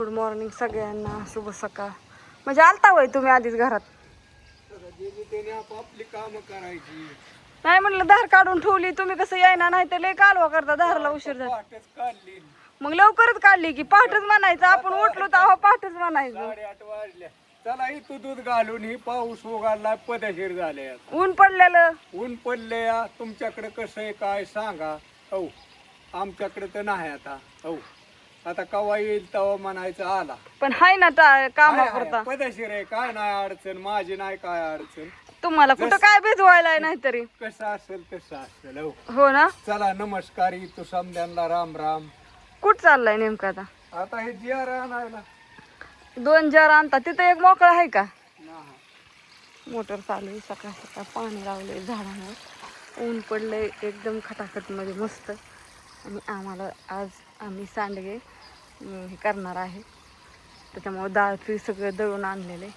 Good morning सगळ्यांना, शुभ सकाळ. म्हणजे आलता होय तुम्ही आधीच घरात? आपली काम करायची. नाही म्हणलं धार काढून ठेवली तुम्ही, कसं यायना? नाही तर लय कालवा करता, धारला उशीर झाला. पहाटेच काढली. मग लवकरच काढली की पहाटच म्हणायचं, आपण उठलो तर अहो पहाटच म्हणायचं. 8:30 वाजल्या. चला इथं दूध घालून ही पाऊस उघडला, पदशीर झाले. ऊन पडलेलं. ऊन पडले. तुमच्याकडे कसं आहे काय सांगा? हो, आमच्याकडे तर नाही आता. हो, आता कवा येईल तवा म्हणायचं आला. पण हाय ना कामा करता. पदशीर आहे, काय नाही अडचण, माझी नाही काय अडचण. तुम्हाला कुठं काय भिजवायला नाहीतरी. कसं असेल तसं असेल. हो ना. चला नमस्कार, तू समद्यांना राम राम. कुठं चाललाय नेमकं आता? आता हे जिया आणायला 2 जार आणता. तिथं एक मोकळा आहे का? मोटर चालू आहे. सकाळ सकाळ पाणी लावलंय झाडांवर. ऊन पडलंय एकदम खटाखट मध्ये मस्त. आणि आम्हाला आज आम्ही सांडगे हे करणार आहे, त्याच्यामुळे डाळ फ्री सगळं दळून आणलेले.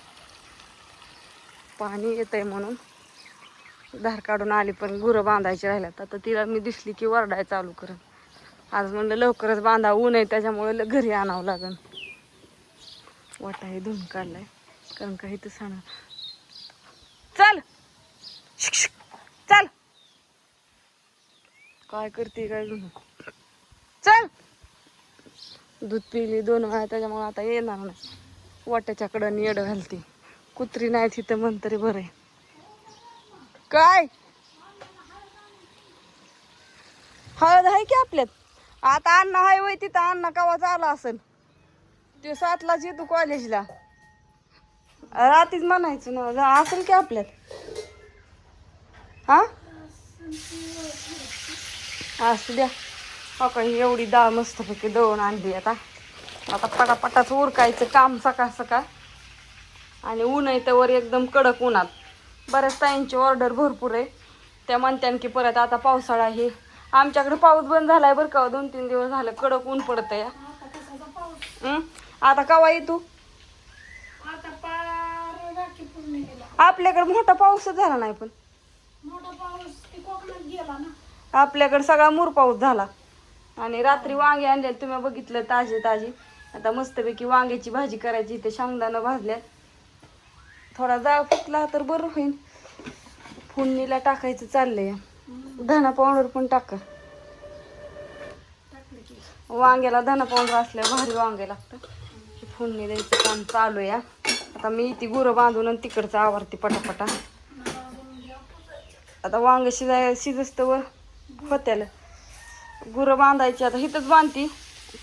पाणी येतंय म्हणून धार काढून आली, पण गुरं बांधायची राहिल्यात. आता तिला मी दिसली की वरडाय चालू करेन. आज म्हणलं लवकरच बांधा, ऊन आहे त्याच्यामुळे घरी आणावं लागेल. वाटा हे धुवून काढलाय कारण काही तर सांग. चल चल, काय करते काय घेऊन. चल, दूध पिली 2 वेळा त्याच्यामुळे आता येणार नाही. वाट्याच्या कडं येड घालते. कुत्री नाही तिथं म्हण तरी बरं आहे. काय हळद आहे की आपल्यात? आता अण्णा हाय वय तिथं. अण्णा कवाच आला असेल. ते 7लाच येतो कॉलेजला. रात्रीच म्हणायचं ना, असेल की आपल्यात. हा असू द्या. हो का, एवढी डाळ मस्तपैकी दळून आणली. आता पटापटाच उरकायचं काम सकाळ सकाळ. आणि ऊन आहे त्यावर एकदम कडक उन्हात. बऱ्याच ताईंची ऑर्डर भरपूर आहे. त्या म्हणत्यान की परत आता पावसाळा आहे. आमच्याकडे पाऊस बंद झालाय बरं का. 2-3 दिवस झालं कडक ऊन पडतंय. आता कवा येतो? आपल्याकडे मोठा पाऊसच झाला नाही. पण आपल्याकडे सगळा मूर पाऊस झाला. आणि रात्री वांगे आणले तुम्ही बघितलं, ताजी ताजी. आता मस्तपैकी वांग्याची भाजी करायची. इथे शेंगदाणा भाजल्या. थोडा जाळ फुटला तर बरं होईल. फोडणीला टाकायचं चाललंय. धना पावडर पण टाका. वांग्याला धना पावडर असल्या भारी वांगे लागतं. फोडणी द्यायचं काम चालू आहे. आता मी ती गुरं बांधून आणि तिकडचं आवरती पटापटा. आता वांग शिजस्तवर होत्याला गुरं बांधायची. आता इथंच बांधती,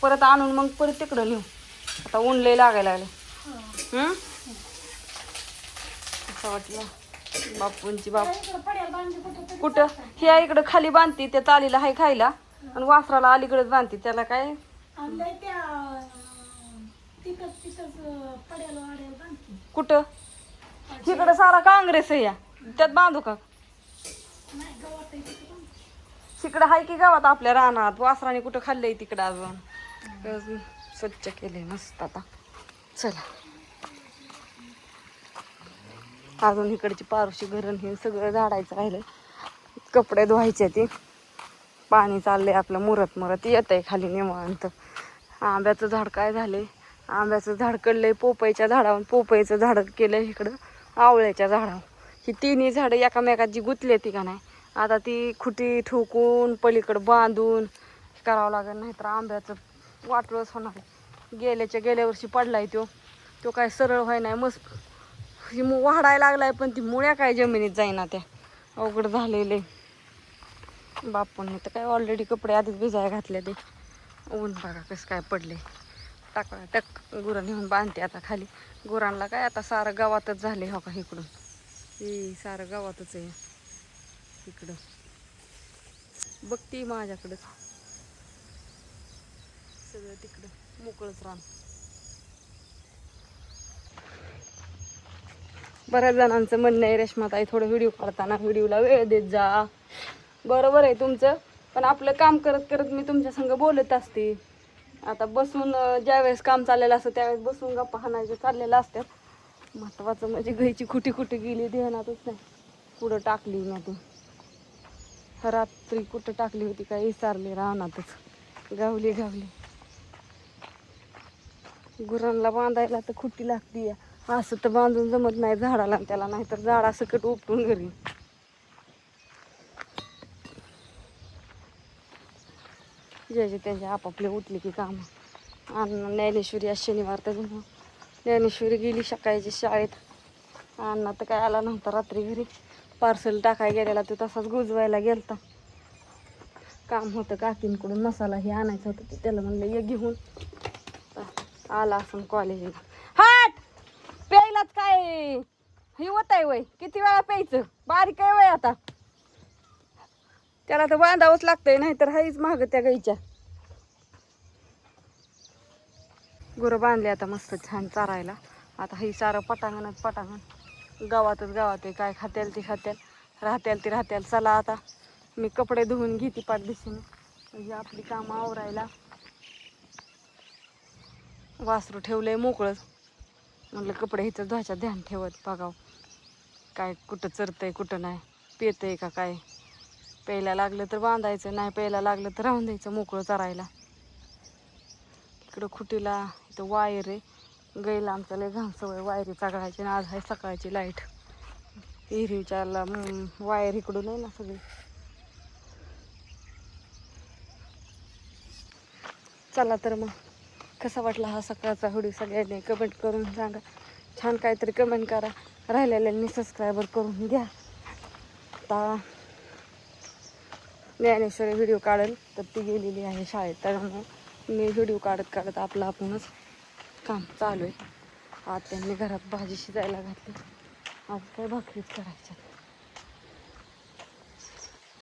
परत आणून मग परत तिकडं नेऊ. आता ऊन लय लागायला लागले. असं वाटलं बापूंची कुठं ह्या इकडं खाली बांधती. त्या तालीला हाय खायला आणि वासराला अलीकडेच बांधती. त्याला काय कुठं इकडं सारा काँग्रेस आहे. या त्यात बांधू का? तिकडं हाय की गावात आपल्या रानात. वासराने कुठं खाल्लंय तिकडं अजून. स्वच्छ केले मस्त. आता चला अजून इकडची पारुशी घरण हे सगळं झाडायचं राहिलंय. कपडे धुवायचे. ते पाणी चाललंय आपलं मुरत येत आहे खाली निवांत. आंब्याचं झाड काय झालंय, आंब्याचं झाड कडलंय पोपईच्या झाडावर. पोपईचं झाड केलंय इकडं आवळ्याच्या झाडावर. ही तिन्ही झाडं एकामेकाची गुंतली ती का नाही. आता ती खुटी ठोकून पलीकडं बांधून करावं लागेल, नाहीतर आंब्याचं वाटलंच होणार. गेल्या वर्षी पडलाय तो काय सरळ व्हाय नाही. मस्त ही वाढायला लागलाय, पण ती मुळ्या काय जमिनीत जाईना. त्या अवघड झालेले. बापूंनी तर काय ऑलरेडी कपडे आधीच भिजायला घातले. ते ऊन बघा कसं काय पडले. टक गुरं नेऊन बांधते आता खाली. गुरांना काय आता सारं गावातच झाले. हो का, इकडून हे सारं गावातच आहे. इकडं बघती माझ्याकडं सगळं तिकडं मोकळंच रान. बऱ्याच जणांचं म्हणणं आहे, रेश्माताई थोडं व्हिडिओ काढताना व्हिडिओला वेळ देत जा. बरोबर आहे तुमचं, पण आपलं काम करत करत मी तुमच्या संग बोलत असते. आता बसून ज्यावेळेस काम चाललेलं असतं त्यावेळेस बसून गप्पा हाणायचं चाललेलं असतात. महत्वाचं म्हणजे गायची खुटी कुठे गेली ध्यानातच नाही. कुठं टाकली ना ती रात्री कुठं टाकली होती काय विचारले रानातच. गावली गुरांना बांधायला तर खुट्टी लागती असं तर बांधून जमत नाही झाडाला त्याला, नाहीतर झाडा सकट उपटून घरी. जे त्यांचे आपापले उठले की काम. आणि ज्ञानेश्वरी आज शनिवार त्याच्यामुळं ज्ञानेश्वरी गेली सकाळची शाळेत. अण्णा तर काय आला नव्हता रात्री घरी. पार्सल टाकाय गेलेला तो तसाच गुजवायला गेलता. काम होतं काकींकडून मसाला हे आणायचं होतं ते त्याला म्हणलं ये घेऊन. आला असं कॉलेजला. हाट प्यायलाच काय हे होत आहे वय, किती वेळा प्यायचं, बारीक आहे वय आता. त्याला तर बांधावंच लागतंय, नाहीतर हाईच महाग त्या गाईच्या. गुरं बांधले आता मस्त छान चारायला. आता ही सारं पटांगणच पटांगण, गावातच गावात आहे. काय खात्याल ती खात्याल, राहत्याल ती राहत्याल. चला आता मी कपडे धुवून घेते पाठ दिशेने, म्हणजे आपली कामं आवरायला. वासरू ठेवलंय मोकळं, म्हटलं कपडे इथं धुवायच्या ध्यान ठेवत बघाव काय कुठं चरतंय कुठं नाही, पेतंय का काय. प्यायला लागलं तर बांधायचं, नाही प्यायला लागलं तर राहून द्यायचं मोकळं चरायला. इकडं खुटीला इथं वायर आहे. गाईला आमच्या लय घाण सवय वायरी चागळायची. आज आहे सकाळची लाईट. हिरीच्याला वायर इकडून आहे ना सगळी. चला तर मग कसा वाटला हा सकाळचा व्हिडिओ सगळ्यांनी कमेंट करून सांगा. छान काहीतरी कमेंट करा. राहिलेल्यांनी सबस्क्रायबर करून घ्या. आता ज्ञानेश्वरी व्हिडिओ काढेल तर ती गेलेली आहे शाळेत, त्यामुळे मी व्हिडिओ काढत काढत आपलं आपणच काम चालू आहे. आज त्यांनी घरात भाजी शिजायला घातली. आज काय भाकरीच करायच्या.